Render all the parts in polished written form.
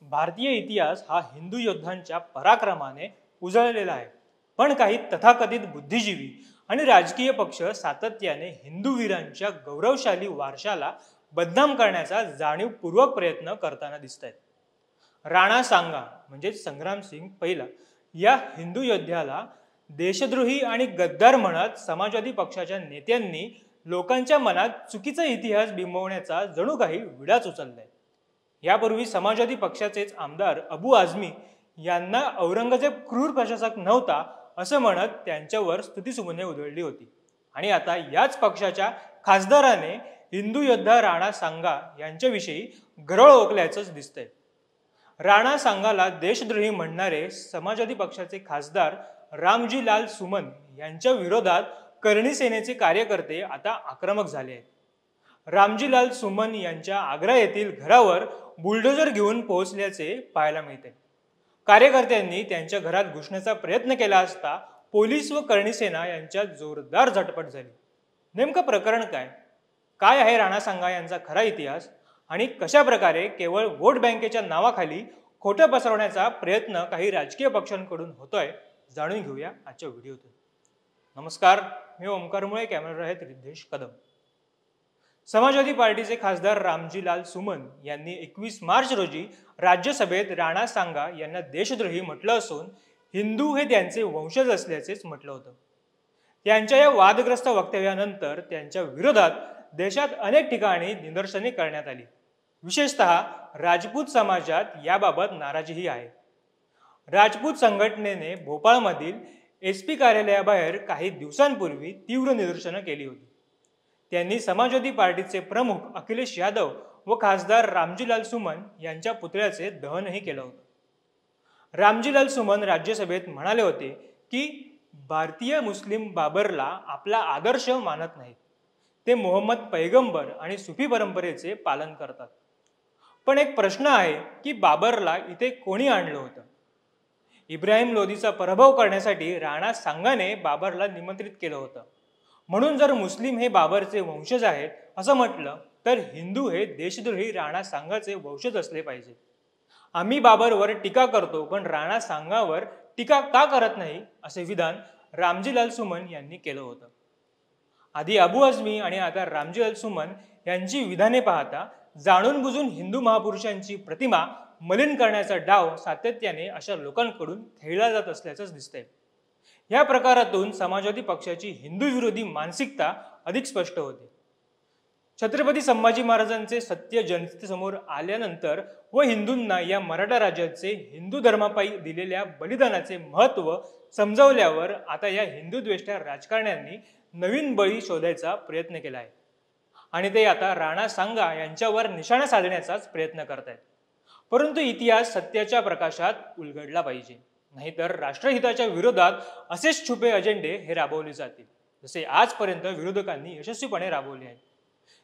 भारतीय इतिहास हा हिंदू योद्धांच्या पराक्रमाने उजळलेला आहे। पण काही तथाकथित बुद्धिजीवी आणि राजकीय पक्ष सातत्याने हिंदू वीरांच्या गौरवशाली वारशाला बदनाम करण्याचा जाणीवपूर्वक प्रयत्न करताना दिसत आहेत। राणा सांगा म्हणजे संग्रामसिंग पहिला या हिंदू योद्ध्याला देशद्रोही आणि गद्दार म्हणत समाजवादी पक्षाच्या नेत्यांनी लोकांच्या मनात चुकीचा इतिहास बिंबवण्याचा जणू काही विडाच उचललाय। यापूर्वी समाजवादी पक्षाचेच आमदार अबू आझमी यांना औरंगजेब क्रूर प्रशासक नव्हता असं म्हणत त्यांच्यावर स्तुतिसुमने उधळली होती। आणि आता याच पक्षाच्या खासदाराने हिंदू योद्धा राणा सांगा यांच्याविषयी गरळ ओकल्याचंच दिसतंय। राणा सांगाला देशद्रोही म्हणणारे समाजवादी पक्षाचे खासदार रामजी लाल सुमन यांच्या विरोधात करणी सेनेचे कार्यकर्ते आता आक्रमक झाले आहेत। रामजी लाल सुमन यांच्या आग्रा येथील घरावर बुलडोजर घेऊन पोहोचल्याचे पाहायला मिळते। कार्यकर्त्यांनी त्यांच्या घरात घुसण्याचा प्रयत्न केला असता पोलीस व करणी सेना यांच्यात जोरदार झटपट झाली। नेमकं प्रकरण काय काय आहे राणा सांगा यांचा खरा इतिहास आणि कशा प्रकारे केवळ वोट बँकेच्या नावाखाली खोटं पसरवण्याचा प्रयत्न काही राजकीय पक्षांकडून होतोय जाणून घेऊया आजच्या व्हिडिओतून। नमस्कार, मी ओमकार मुळे, कॅमेरा आहेत रिद्धेश कदम। समाजवादी पार्टीचे खासदार रामजी लाल सुमन यांनी 21 मार्च रोजी राज्यसभेत राणा सांगा यांना देशद्रोही म्हटलं असून हिंदू हे त्यांचे वंशज असल्याचेच म्हटलं होतं। त्यांच्या या वादग्रस्त वक्तव्यानंतर त्यांच्या विरोधात देशात अनेक ठिकाणी निदर्शने करण्यात आली। विशेषतः राजपूत समाजात याबाबत नाराजीही आहे। राजपूत संघटनेने भोपाळमधील एसपी कार्यालयाबाहेर काही दिवसांपूर्वी तीव्र निदर्शनं केली होती। त्यांनी समाजवादी पार्टीचे प्रमुख अखिलेश यादव व खासदार रामजीलाल सुमन यांच्या पुतळ्याचे दहनही केलं होतं। रामजीलाल सुमन राज्यसभेत म्हणाले होते की भारतीय मुस्लिम बाबरला आपला आदर्श मानत नाहीत, ते मोहम्मद पैगंबर आणि सुफी परंपरेचे पालन करतात। पण एक प्रश्न आहे की बाबरला इथे कोणी आणलं होतं? इब्राहिम लोदीचा पराभव करण्यासाठी राणा सांगाने बाबरला निमंत्रित केलं होतं। म्हणून जर मुस्लिम हे बाबरचे वंशज आहेत असं म्हटलं तर हिंदू हे देशद्रोही राणा सांगाचे वंशज असले पाहिजे। आम्ही बाबरवर टीका करतो पण राणा सांगावर टीका का करत नाही असे विधान रामजीलाल सुमन यांनी केलं होतं। आधी अबू आझमी आणि आता रामजीलाल सुमन यांची विधाने पाहता जाणून बुजून हिंदू महापुरुषांची प्रतिमा मलिन करण्याचा डाव सातत्याने अशा लोकांकडून खेळला जात असल्याचंच दिसतंय। या प्रकारातून समाजवादी पक्षाची हिंदू विरोधी मानसिकता अधिक स्पष्ट होते। छत्रपती संभाजी महाराजांचे सत्य जनतेसमोर आल्यानंतर व हिंदूंना या मराठा राज्याचे हिंदू धर्मापायी दिलेल्या बलिदानाचे महत्त्व समजावल्यावर आता या हिंदू द्वेष्टा राजकारण्यांनी नवीन बळी शोधायचा प्रयत्न केला आहे आणि ते आता राणा सांगा यांच्यावर निशाणा साधण्याचाच प्रयत्न करत आहेत। परंतु इतिहास सत्याच्या प्रकाशात उलगडला पाहिजे, नाहीतर राष्ट्रहिताच्या विरोधात असेच छुपे अजेंडे हे राबवले जातील जसे आजपर्यंत विरोधकांनी यशस्वीपणे राबवले आहेत।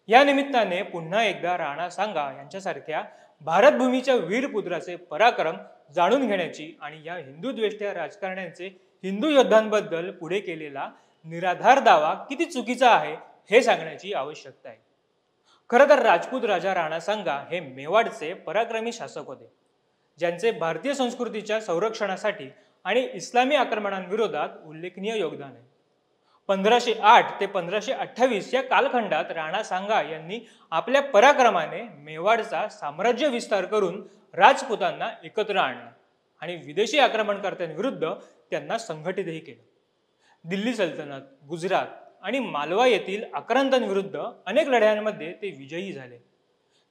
या निमित्ताने पुन्हा एकदा राणा सांगा यांच्यासारख्या भारतभूमीच्या वीरपुत्राचे पराक्रम जाणून घेण्याची आणि या हिंदू द्वेष्टा राजकारण्यांचे हिंदू योद्धांबद्दल पुढे केलेला निराधार दावा किती चुकीचा आहे हे सांगण्याची आवश्यकता आहे। खरं तर राजपूत राजा राणा सांगा हे मेवाडचे पराक्रमी शासक होते, ज्यांचे भारतीय संस्कृतीच्या संरक्षणासाठी आणि इस्लामी आक्रमणांविरोधात उल्लेखनीय योगदान आहे। 1508 ते 1528 या कालखंडात राणा सांगा यांनी आपल्या पराक्रमाने मेवाडचा साम्राज्य विस्तार करून राजपुतांना एकत्र आणलं आणि विदेशी आक्रमणकर्त्यांविरुद्ध त्यांना संघटितही केलं। दिल्ली सल्तनत, गुजरात आणि मालवा येथील आक्रांतांविरुद्ध अनेक लढ्यांमध्ये ते विजयी झाले।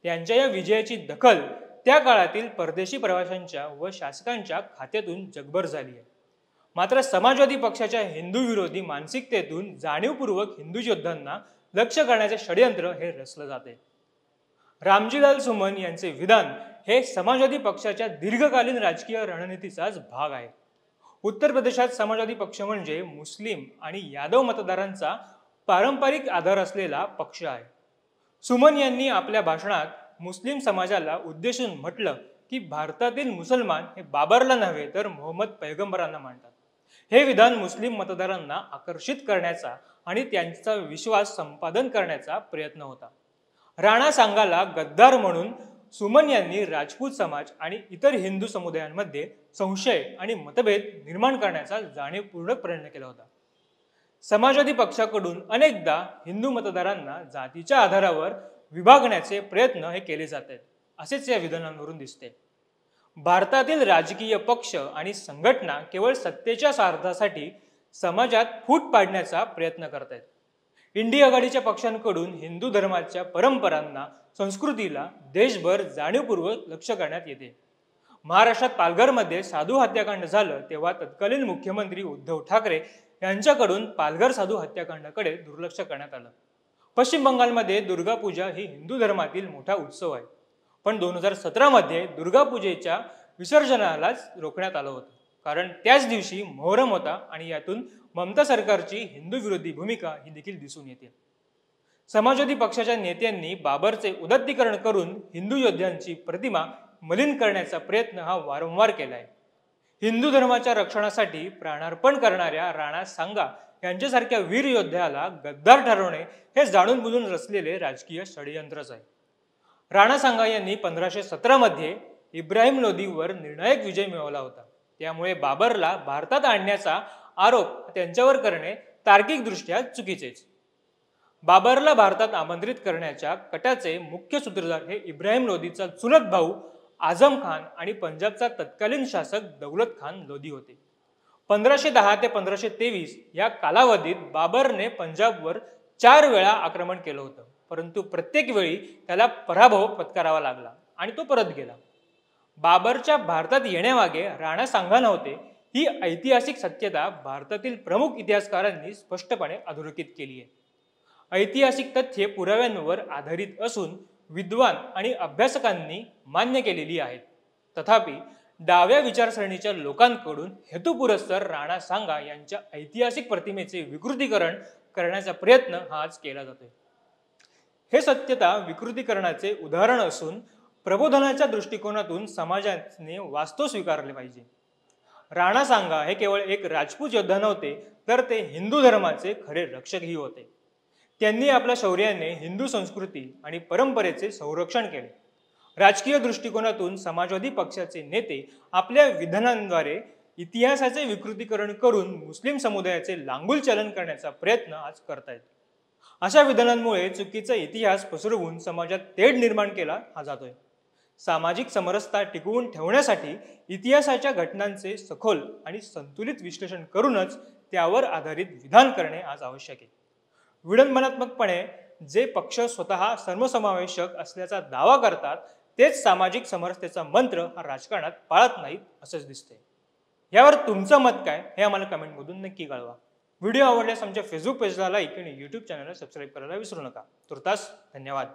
त्यांच्या या विजयाची दखल त्या काळातील परदेशी प्रवाशांच्या व शासकांच्या खात्यातून जगभर झाली आहे। मात्र समाजवादी पक्षाच्या हिंदू विरोधी मानसिकतेतून जाणीवपूर्वक हिंदू योद्धांना लक्ष करण्याचे षडयंत्र हे रचलं जाते। रामजीलाल सुमन यांचे विधान हे समाजवादी पक्षाच्या दीर्घकालीन राजकीय रणनीतीचाच भाग आहे। उत्तर प्रदेशात समाजवादी पक्ष म्हणजे मुस्लिम आणि यादव मतदारांचा पारंपरिक आधार असलेला पक्ष आहे। सुमन यांनी आपल्या भाषणात मुस्लिम समाजाला उद्देशून म्हटलं की भारतातील मुसलमान हे बाबरला नव्हे तर मोहम्मद पैगंबरांना मानतात। हे विधान मुस्लिम मतदारांना आकर्षित करण्याचा आणि त्यांचा विश्वास संपादन करण्याचा प्रयत्न होता। राणा सांगाला गद्दार म्हणून सुमन यांनी राजपूत समाज आणि इतर हिंदू समुदायांमध्ये संशय आणि मतभेद निर्माण करण्याचा जाणीवपूर्वक प्रयत्न केला होता। समाजवादी पक्षाकडून अनेकदा हिंदू मतदारांना जातीच्या आधारावर विभागण्याचे प्रयत्न हे केले जात आहेत, असेच या विधानांवरून दिसते। भारतातील राजकीय पक्ष आणि संघटना केवळ सत्तेच्या स्वार्थासाठी समाजात फूट पाडण्याचा प्रयत्न करत आहेत। इंडिया आघाडीच्या पक्षांकडून हिंदू धर्माच्या परंपरांना, संस्कृतीला देशभर जाणीवपूर्वक लक्ष करण्यात येते। महाराष्ट्रात पालघरमध्ये साधू हत्याकांड झालं तेव्हा तत्कालीन मुख्यमंत्री उद्धव ठाकरे यांच्याकडून पालघर साधू हत्याकांडाकडे दुर्लक्ष करण्यात आलं। पश्चिम बंगालमध्ये दुर्गा पूजा ही हिंदू धर्मातील मोठा उत्सव आहे, पण 2017 मध्ये दुर्गा पूजेच्या विसर्जनालाच रोखण्यात आलं होतं, कारण त्याच दिवशी मोहरम होता आणि यातून ममता सरकारची हिंदू विरोधी भूमिका ही देखील दिसून येते। समाजवादी पक्षाच्या नेत्यांनी बाबरचे उदात्तीकरण करून हिंदू योद्ध्यांची प्रतिमा मलिन करण्याचा प्रयत्न हा वारंवार केलाय। हिंदू धर्माच्या रक्षणासाठी प्राणार्पण करणाऱ्या राणा सांगा यांच्यासारख्या वीर योद्ध्याला गद्दार ठरवणे हे जाणून बुजून रचलेले राजकीय षडयंत्रच आहे। राणा सांगा यांनी 1517 मध्ये इब्राहिम लोदीवर निर्णायक विजय मिळवला होता, त्यामुळे बाबरला भारतात आणण्याचा आरोप त्यांच्यावर करणे तार्किकदृष्ट्या चुकीचेच। बाबरला भारतात आमंत्रित करण्याच्या कटाचे मुख्य सूत्रधार हे इब्राहिम लोदीचा चुलत भाऊ आझम खान आणि पंजाबचा तत्कालीन शासक दौलत खान लोदी होते। 1510 ते 1523 या कालावधीत बाबरने पंजाबवर 4 वेळा आक्रमण केलं होतं, परंतु प्रत्येक वेळी त्याला पराभव पत्करावा लागला आणि तो परत गेला। बाबरच्या भारतात येण्यामागे राणा सांगा नव्हते, ही ऐतिहासिक सत्यता भारतातील प्रमुख इतिहासकारांनी स्पष्टपणे अधोरेखित केली आहे। ऐतिहासिक तथ्ये पुराव्यांवर आधारित असून विद्वान आणि अभ्यासकांनी मान्य केलेली आहेत। तथापि डाव्या विचारसरणीच्या लोकांकडून हेतुपुरस्सर राणा सांगा यांच्या ऐतिहासिक प्रतिमेचे विकृतीकरण करण्याचा प्रयत्न हा आज केला जातोय। हे सत्यता विकृतीकरणाचे उदाहरण असून प्रबोधनाच्या दृष्टिकोनातून समाजाने वास्तव स्वीकारले पाहिजे। राणा सांगा हे केवळ एक राजपूत योद्धा नव्हते, तर ते हिंदू धर्माचे खरे रक्षकही होते। त्यांनी आपल्या शौर्याने हिंदू संस्कृती आणि परंपरेचे संरक्षण केले। राजकीय दृष्टिकोनातून समाजवादी पक्षाचे नेते आपल्या विधानांद्वारे इतिहासाचे विकृतीकरण करून मुस्लिम समुदायाचे लांगुल चलन करण्याचा प्रयत्न आज करतायत। अशा विधानांमुळे चुकीचा इतिहास पसरवून समाजात तेढ निर्माण केला हा जातोय। सामाजिक समरसता टिकवून ठेवण्यासाठी इतिहासाच्या घटनांचे सखोल आणि संतुलित विश्लेषण करूनच त्यावर आधारित विधान करणे आज आवश्यक आहे। विडंबनात्मकपणे जे पक्ष स्वतः सर्वसमावेशक असल्याचा दावा करतात तेच सामाजिक समरसतेचा मंत्र हा राजकारणात पाळत नाहीत असंच दिसते। यावर तुमचं मत काय हे आम्हाला कमेंटमधून नक्की कळवा। व्हिडिओ आवडल्यास आमच्या फेसबुक पेजला लाईक आणि यूट्यूब चॅनलला सबस्क्राईब करायला विसरू नका। तुर्तास धन्यवाद।